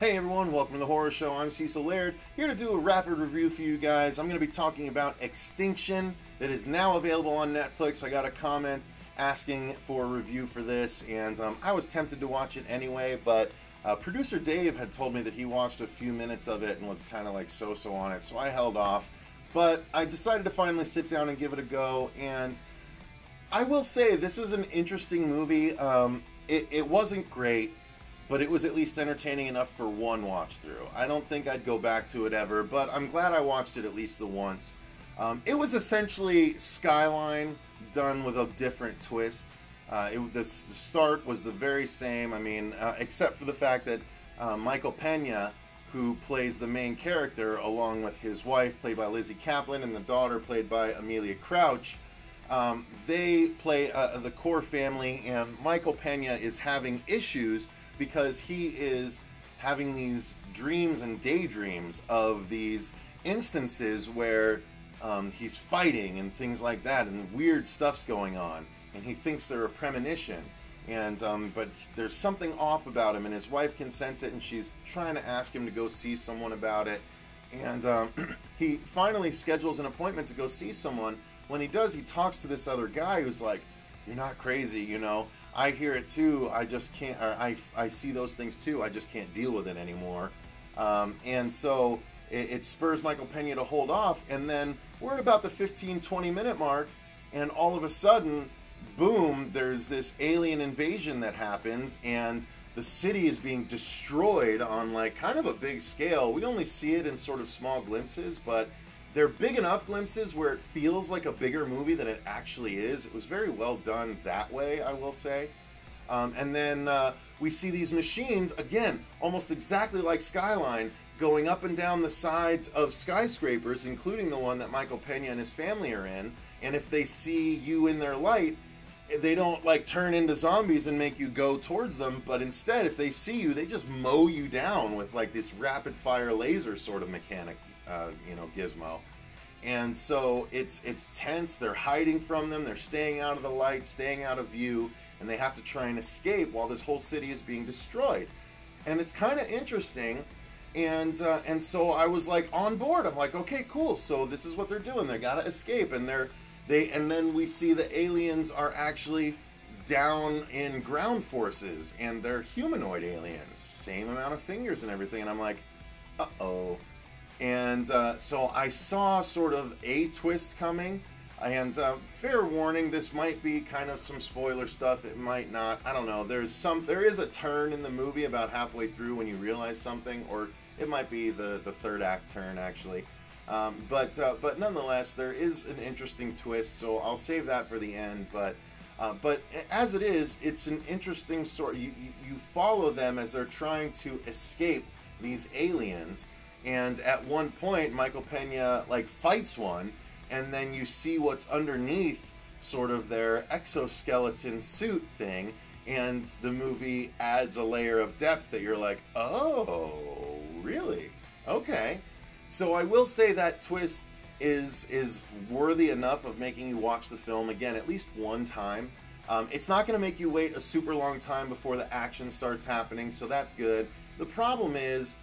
Hey everyone, welcome to the Horror Show. I'm Cecil Laird, here to do a rapid review for you guys. I'm going to be talking about Extinction, that is now available on Netflix. I got a comment asking for a review for this, and I was tempted to watch it anyway, but producer Dave had told me that he watched a few minutes of it and was kind of like so-so on it, so I held off. But I decided to finally sit down and give it a go, and I will say this was an interesting movie. It wasn't great, but it was at least entertaining enough for one watch through. I don't think I'd go back to it ever, but I'm glad I watched it at least the once. It was essentially Skyline done with a different twist. The start was the very same, except for the fact that Michael Pena, who plays the main character, along with his wife, played by Lizzie Kaplan, and the daughter, played by Amelia Crouch, they play the core family, and Michael Pena is having issues because he is having these dreams and daydreams of these instances where he's fighting and things like that, and weird stuff's going on, and he thinks they're a premonition, and but there's something off about him, and his wife can sense it, and she's trying to ask him to go see someone about it, and he finally schedules an appointment to go see someone. When he does, he talks to this other guy who's like, "You're not crazy, you know. I hear it too. I just can't. Or I see those things too. I just can't deal with it anymore." And so it spurs Michael Pena to hold off. And then we're at about the 15-20 minute mark, and all of a sudden, boom! There's this alien invasion that happens, and the city is being destroyed on like kind of a big scale. We only see it in sort of small glimpses, but they're big enough glimpses where it feels like a bigger movie than it actually is. It was very well done that way, I will say. And then we see these machines, again, almost exactly like Skyline, going up and down the sides of skyscrapers, including the one that Michael Pena and his family are in. And if they see you in their light, they don't like turn into zombies and make you go towards them, but instead, if they see you, they just mow you down with like this rapid fire laser sort of mechanic. Gizmo. And so it's tense. They're hiding from them. They're staying out of the light, staying out of view, and they have to try and escape while this whole city is being destroyed. And it's kind of interesting. And so I was like on board. I'm like, okay, cool. So this is what they're doing. They gotta escape, and and then we see the aliens are actually down in ground forces, and they're humanoid aliens, same amount of fingers and everything. And I'm like, uh-oh. And so I saw sort of a twist coming, and fair warning, this might be kind of some spoiler stuff, it might not, I don't know. There is a turn in the movie about halfway through when you realize something, or it might be the third act turn actually. But nonetheless, there is an interesting twist, so I'll save that for the end. But as it is, it's an interesting story. You follow them as they're trying to escape these aliens. And at one point, Michael Pena like fights one, and then you see what's underneath sort of their exoskeleton suit thing, and the movie adds a layer of depth that you're like, oh, really? Okay. So I will say that twist is worthy enough of making you watch the film again at least one time. It's not going to make you wait a super long time before the action starts happening, so that's good. The problem is,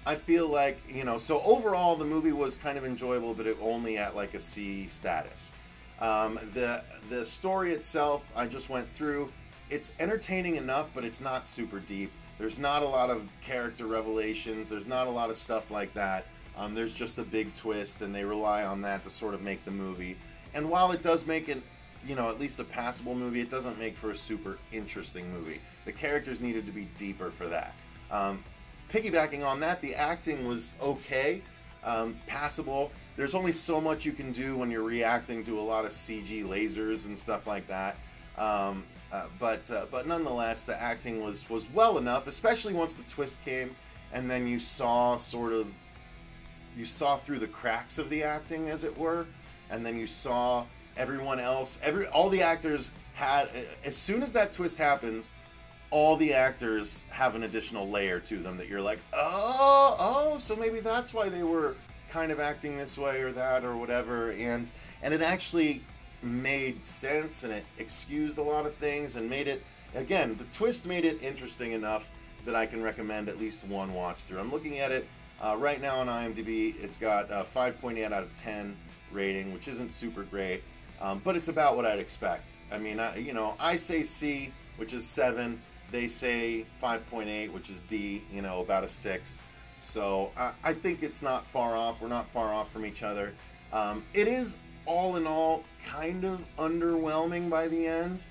I feel like, so overall the movie was kind of enjoyable, but it only at like a C status. The story itself, I just went through, it's entertaining enough, but it's not super deep. There's not a lot of character revelations, there's not a lot of stuff like that. There's just a big twist, and they rely on that to sort of make the movie. And while it does make it, at least a passable movie, it doesn't make for a super interesting movie. The characters needed to be deeper for that. Piggybacking on that, the acting was okay, passable. There's only so much you can do when you're reacting to a lot of CG lasers and stuff like that. But nonetheless, the acting was well enough, especially once the twist came, and then you saw through the cracks of the acting, as it were, and then you saw everyone else, all the actors had, as soon as that twist happens, all the actors have an additional layer to them that you're like, oh, so maybe that's why they were kind of acting this way or that or whatever, and it actually made sense, and it excused a lot of things, and made it, again, the twist made it interesting enough that I can recommend at least one watch through. I'm looking at it right now on IMDb. It's got a 5.8 out of 10 rating, which isn't super great, but it's about what I'd expect. I mean, I say C, which is 7. They say 5.8, which is D, about a 6. So I think it's not far off. We're not far off from each other. It is, all in all, kind of underwhelming by the end.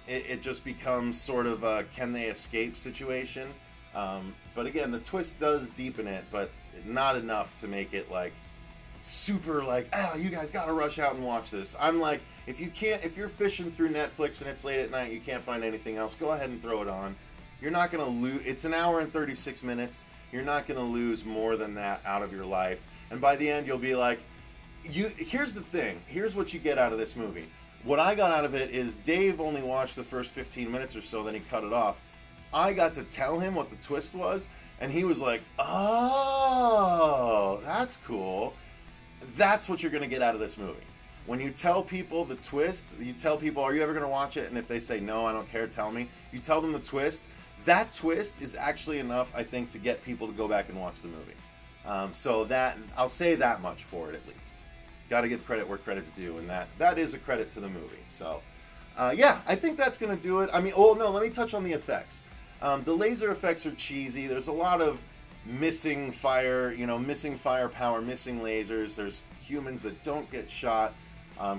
It just becomes sort of a can they escape situation. But again, the twist does deepen it, but not enough to make it like super like, you guys gotta rush out and watch this. I'm like, if you're fishing through Netflix and it's late at night, you can't find anything else, go ahead and throw it on. You're not gonna lose. It's an hour and 36 minutes. You're not gonna lose more than that out of your life. And by the end, you'll be like, here's the thing. Here's what you get out of this movie. What I got out of it is Dave only watched the first 15 minutes or so, then he cut it off. I got to tell him what the twist was, and he was like, oh, that's cool. That's what you're going to get out of this movie. When you tell people the twist, you tell people, are you ever going to watch it? And if they say, no, I don't care, tell me. You tell them the twist. That twist is actually enough, I think, to get people to go back and watch the movie. So that, I'll say that much for it at least. Got to give credit where credit's due, and that is a credit to the movie. So, yeah, I think that's going to do it. I mean, oh, no, let me touch on the effects. The laser effects are cheesy. There's a lot of missing fire, missing firepower, missing lasers. There's humans that don't get shot,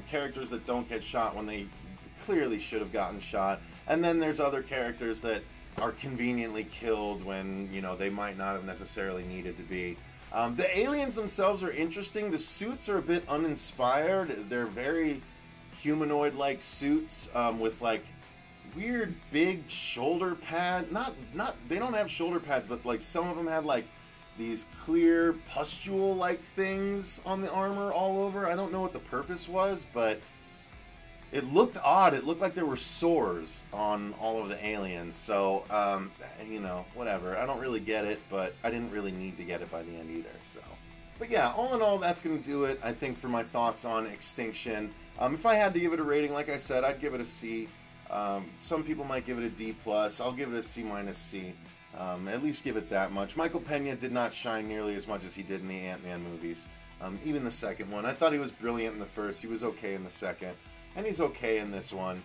characters that don't get shot when they clearly should have gotten shot. And then there's other characters that are conveniently killed when, they might not have necessarily needed to be. The aliens themselves are interesting. The suits are a bit uninspired. They're very humanoid-like suits with like weird big shoulder pad. They don't have shoulder pads, but like some of them had like these clear pustule-like things on the armor all over. I don't know what the purpose was, but it looked odd. It looked like there were sores on all of the aliens. So, whatever. I don't really get it, but I didn't really need to get it by the end either. So, but yeah, all in all, that's going to do it, I think, for my thoughts on Extinction. If I had to give it a rating, like I said, I'd give it a C. Some people might give it a D+. I'll give it a C-. At least give it that much. Michael Pena did not shine nearly as much as he did in the Ant-Man movies. Even the second one. I thought he was brilliant in the first. He was okay in the second. And he's okay in this one,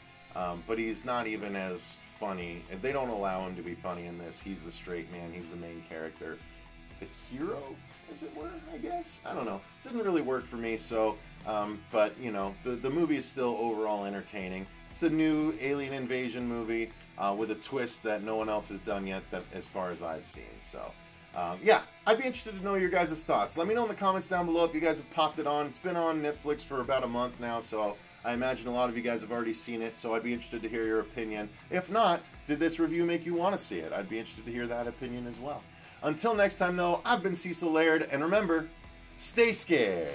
but he's not even as funny. They don't allow him to be funny in this. He's the straight man. He's the main character. The hero, as it were, I guess? I don't know. It doesn't really work for me, so... but, the movie is still overall entertaining. It's a new alien invasion movie with a twist that no one else has done yet, that, as far as I've seen. So, yeah, I'd be interested to know your guys' thoughts. Let me know in the comments down below if you guys have popped it on. It's been on Netflix for about a month now, so... I imagine a lot of you guys have already seen it, so I'd be interested to hear your opinion. If not, did this review make you want to see it? I'd be interested to hear that opinion as well. Until next time, though, I've been Cecil Laird, and remember, stay scared.